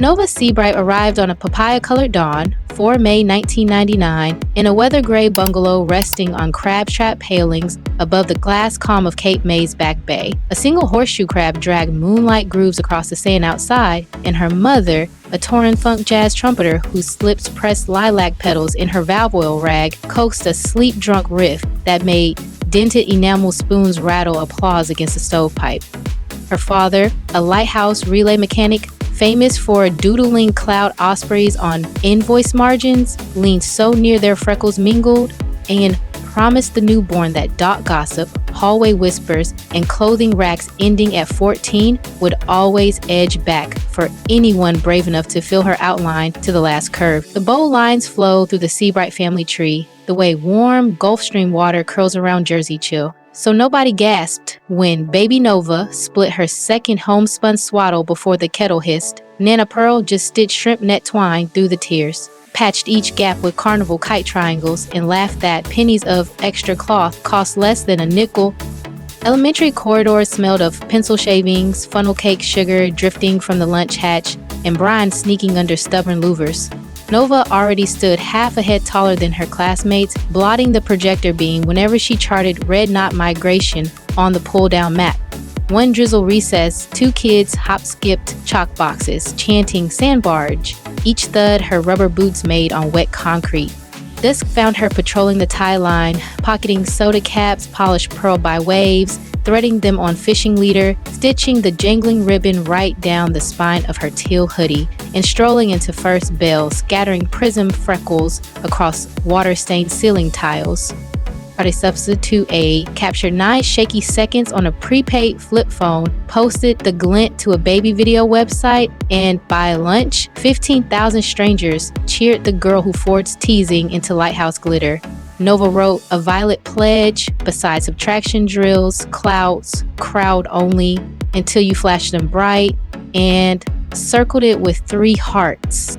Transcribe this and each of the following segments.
Nova Seabright arrived on a papaya-colored dawn, 4 May 1999, in a weather-gray bungalow resting on crab-trap palings above the glass calm of Cape May's Back Bay. A single horseshoe crab dragged moonlight grooves across the sand outside, and her mother, a touring funk jazz trumpeter whose lips pressed lilac petals in her valve oil rag, coaxed a sleep-drunk riff that made dented enamel spoons rattle applause against the stovepipe. Her father, a lighthouse relay mechanic, famous for doodling cloud ospreys on invoice margins, leaned so near their freckles mingled, and promised the newborn that dot gossip, hallway whispers, and clothing racks ending at 14 would always edge back for anyone brave enough to fill her outline to the last curve. The bold lines flow through the Seabright family tree, the way warm Gulf Stream water curls around Jersey Chill. So nobody gasped when baby Nova split her second homespun swaddle before the kettle hissed. Nana Pearl just stitched shrimp net twine through the tears, patched each gap with carnival kite triangles, and laughed that pennies of extra cloth cost less than a nickel. Elementary corridors smelled of pencil shavings, funnel cake sugar drifting from the lunch hatch, and brine sneaking under stubborn louvers. Nova already stood half a head taller than her classmates, blotting the projector beam whenever she charted red knot migration on the pull-down map. One drizzle recess, two kids hop-skipped chalk boxes, chanting sand barge, each thud her rubber boots made on wet concrete. Dusk found her patrolling the tie line, pocketing soda caps polished pearl by waves, threading them on fishing leader, stitching the jangling ribbon right down the spine of her teal hoodie, and strolling into First Bell, scattering prism freckles across water-stained ceiling tiles. Party Substitute Aid captured 9 shaky seconds on a prepaid flip phone, posted the glint to a baby video website, and by lunch, 15,000 strangers cheered the girl who forged teasing into lighthouse glitter. Nova wrote a violet pledge beside subtraction drills, clouds, crowd only, until you flashed them bright, and circled it with 3 hearts.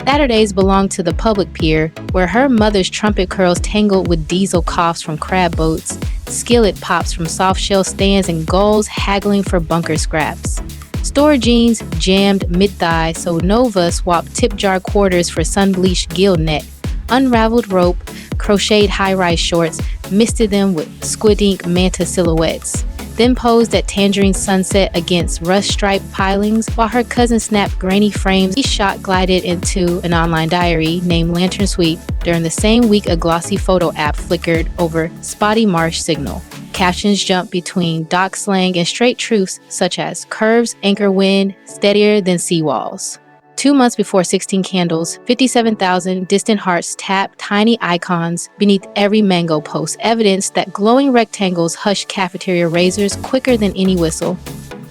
Saturdays belonged to the public pier, where her mother's trumpet curls tangled with diesel coughs from crab boats, skillet pops from soft shell stands, and gulls haggling for bunker scraps. Store jeans jammed mid-thigh, so Nova swapped tip jar quarters for sun-bleached gill net. Unraveled rope, crocheted high-rise shorts, misted them with squid ink manta silhouettes. Then posed at Tangerine Sunset against rust-striped pilings while her cousin snapped grainy frames. Each shot glided into an online diary named Lantern Sweep. During the same week, a glossy photo app flickered over spotty marsh signal. Captions jumped between dock slang and straight truths such as curves anchor wind steadier than seawalls. 2 months before 16 Candles, 57,000 distant hearts tapped tiny icons beneath every mango post, evidence that glowing rectangles hushed cafeteria razors quicker than any whistle.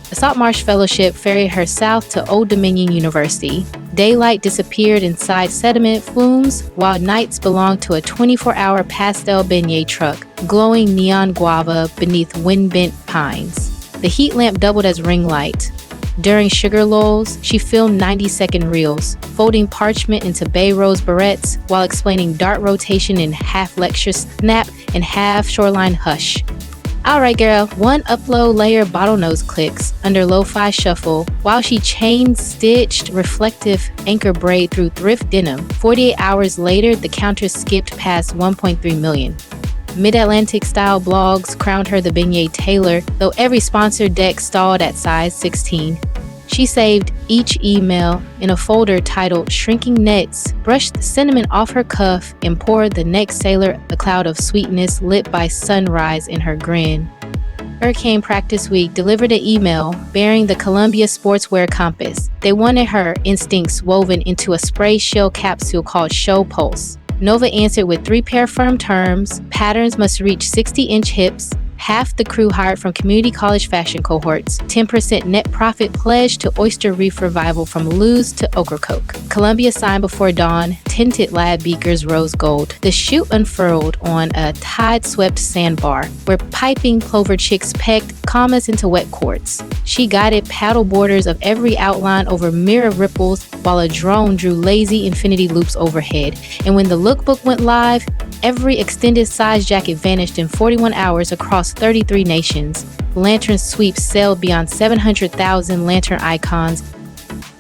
The Saltmarsh Fellowship ferried her south to Old Dominion University. Daylight disappeared inside sediment flumes, while nights belonged to a 24-hour pastel beignet truck, glowing neon guava beneath wind-bent pines. The heat lamp doubled as ring light. During sugar lulls, she filmed 90-second reels, folding parchment into bay rose barrettes while explaining dart rotation in half lecture snap and half shoreline hush. Alright girl, one upload layer bottlenose clicks under lo-fi shuffle while she chain-stitched reflective anchor braid through thrift denim. 48 hours later, the counter skipped past 1.3 million. Mid-Atlantic style blogs crowned her the beignet tailor, though every sponsored deck stalled at size 16. She saved each email in a folder titled Shrinking Nets, brushed the cinnamon off her cuff, and poured the next sailor a cloud of sweetness lit by sunrise in her grin. Hurricane Practice Week delivered an email bearing the Columbia Sportswear Compass. They wanted her instincts woven into a spray shell capsule called Show Pulse. Nova answered with 3 pair firm terms. Patterns must reach 60-inch hips, half the crew hired from community college fashion cohorts, 10% net profit pledge to Oyster Reef Revival from Luz to Ocracoke. Columbia signed before dawn, tinted lab beakers rose gold. The shoot unfurled on a tide-swept sandbar, where piping plover chicks pecked commas into wet quartz. She guided paddle borders of every outline over mirror ripples while a drone drew lazy infinity loops overhead. And when the lookbook went live, every extended size jacket vanished in 41 hours across 33 nations. Lantern Sweep sailed beyond 700,000 lantern icons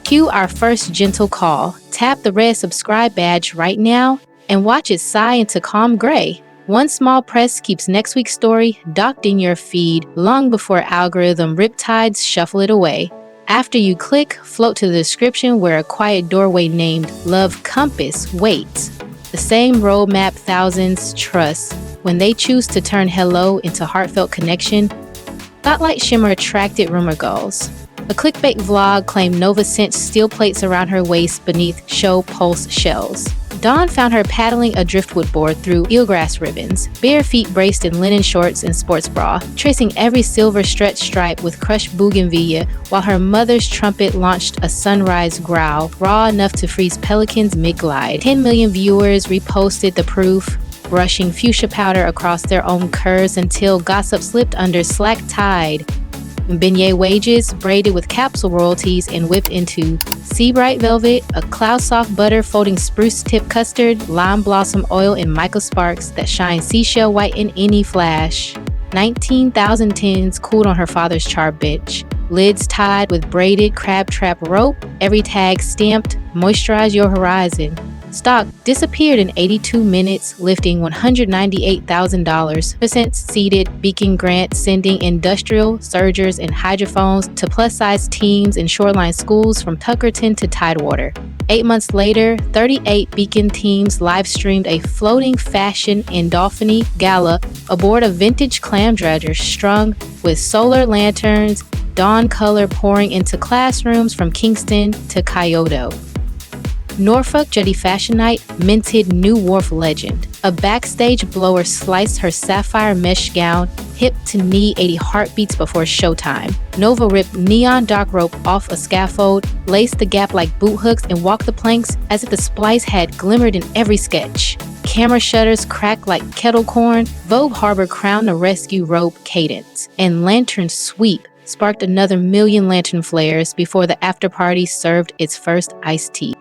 Cue our first gentle call. Tap the red subscribe badge right now and watch it sigh into calm gray. One small press keeps next week's story docked in your feed long before algorithm riptides shuffle it away. After you click, float to the description where a quiet doorway named Love Compass waits. The same roadmap thousands trust when they choose to turn hello into heartfelt connection. Spotlight shimmer attracted rumor gulls. A clickbait vlog claimed Nova sent steel plates around her waist beneath show pulse shells. Dawn found her paddling a driftwood board through eelgrass ribbons, bare feet braced in linen shorts and sports bra, tracing every silver stretch stripe with crushed bougainvillea, while her mother's trumpet launched a sunrise growl, raw enough to freeze pelicans mid-glide. 10 million viewers reposted the proof, brushing fuchsia powder across their own curves until gossip slipped under slack tide. Beignet wages, braided with capsule royalties and whipped into Seabright velvet, a cloud soft butter folding spruce tip custard, lime blossom oil, and Michael Sparks that shine seashell white in any flash. 19,000 tins cooled on her father's char bench, lids tied with braided crab trap rope, every tag stamped, moisturize your horizon. Stock disappeared in 82 minutes, lifting $198,000. Percent seeded Beacon grant sending industrial, surgers, and hydrophones to plus-size teams in shoreline schools from Tuckerton to Tidewater. 8 months later, 38 Beacon teams live-streamed a floating fashion Endolphiny gala aboard a vintage clam dredger strung with solar lanterns, dawn color pouring into classrooms from Kingston to Kyoto. Norfolk Jetty Fashion Night minted new wharf legend. A backstage blower sliced her sapphire mesh gown, hip to knee 80 heartbeats before showtime. Nova ripped neon dark rope off a scaffold, laced the gap like boot hooks, and walked the planks as if the splice had glimmered in every sketch. Camera shutters cracked like kettle corn, Vogue Harbor crowned a rescue rope cadence, and Lantern Sweep sparked another million lantern flares before the after-party served its first iced tea.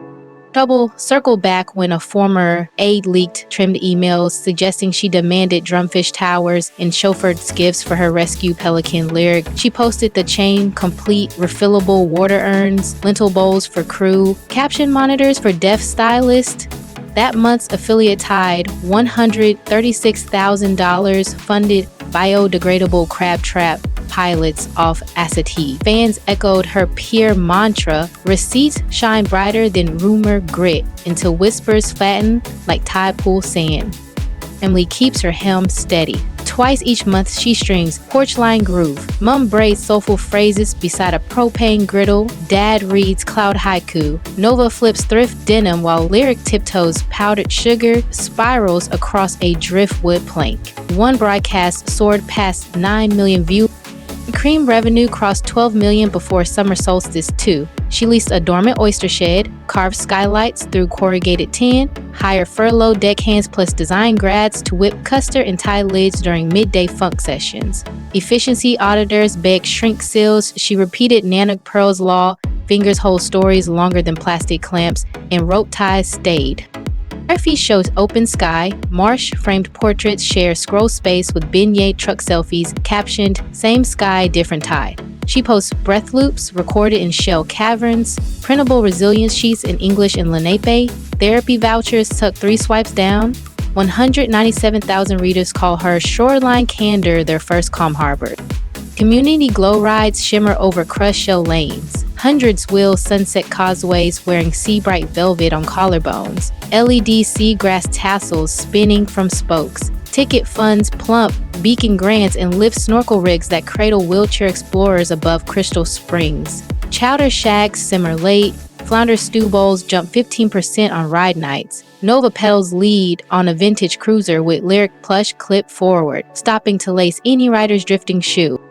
Trouble circled back when a former aide leaked trimmed emails suggesting she demanded drumfish towers and chauffeured skiffs for her rescue pelican lyric. She posted the chain complete refillable water urns, lentil bowls for crew, caption monitors for deaf stylist. That month's affiliate tied $136,000 funded biodegradable crab trap pilots off acetate. Fans echoed her peer mantra, receipts shine brighter than rumor grit, until whispers flatten like tide pool sand. Emily keeps her helm steady. Twice each month she strings porch line groove. Mom braids soulful phrases beside a propane griddle. Dad reads cloud haiku. Nova flips thrift denim while lyric tiptoes powdered sugar spirals across a driftwood plank. One broadcast soared past 9 million views. Cream revenue crossed 12 million before summer solstice too. She leased a dormant oyster shed, carved skylights through corrugated tin, hired furloughed deckhands plus design grads to whip custard and tie lids during midday funk sessions. Efficiency auditors begged shrink seals. She repeated Nanak Pearl's law, fingers hold stories longer than plastic clamps, and rope ties stayed. Curvy shows open sky, marsh-framed portraits share scroll space with beignet truck selfies captioned, same sky, different tide. She posts breath loops recorded in shell caverns, printable resilience sheets in English and Lenape, therapy vouchers tucked 3 swipes down. 197,000 readers call her shoreline candor their first calm harbor. Community glow rides shimmer over crushed shell lanes. Hundreds wheel sunset causeways wearing Seabright velvet on collarbones. LED seagrass tassels spinning from spokes. Ticket funds plump beacon grants and lift snorkel rigs that cradle wheelchair explorers above crystal springs. Chowder shacks simmer late. Flounder stew bowls jump 15% on ride nights. Nova pedals lead on a vintage cruiser with lyric plush clip forward, stopping to lace any rider's drifting shoe.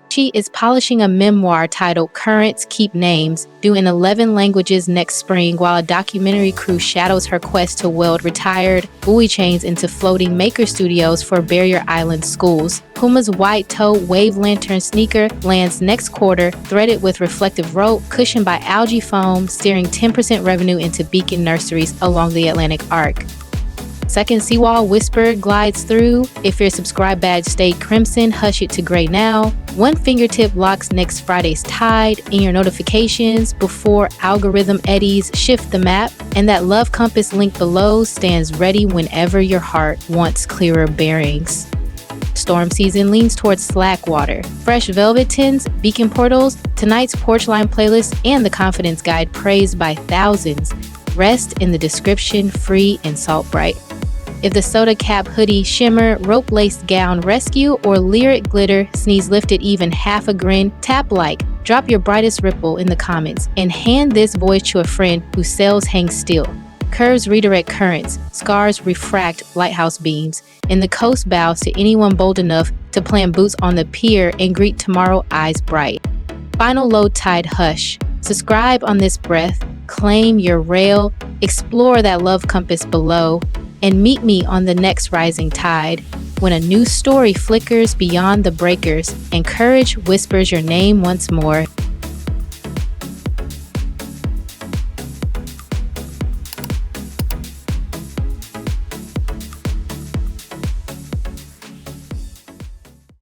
She is polishing a memoir titled Currents Keep Names, due in 11 languages next spring, while a documentary crew shadows her quest to weld retired buoy chains into floating maker studios for Barrier Island schools. Puma's white toe wave lantern sneaker lands next quarter, threaded with reflective rope, cushioned by algae foam, steering 10% revenue into Beacon nurseries along the Atlantic Arc. Second seawall whisper glides through. If your subscribe badge stayed crimson, hush it to gray now. One fingertip locks next Friday's tide in your notifications before algorithm eddies shift the map. And that love compass link below stands ready whenever your heart wants clearer bearings. Storm season leans towards slack water. Fresh velvet tints, beacon portals, tonight's porch line playlist, and the confidence guide praised by thousands rest in the description, free and salt bright. If the soda cap hoodie shimmer, rope laced gown rescue, or lyric glitter sneeze lifted even half a grin, tap like, drop your brightest ripple in the comments, and hand this voice to a friend whose cells hang still. Curves redirect currents, scars refract lighthouse beams, and the coast bows to anyone bold enough to plant boots on the pier and greet tomorrow eyes bright. Final low tide hush. Subscribe on this breath, claim your rail, explore that love compass below, and meet me on the next rising tide when a new story flickers beyond the breakers and courage whispers your name once more.